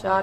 4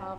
1/2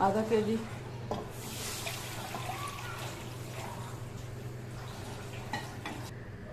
½ kg۔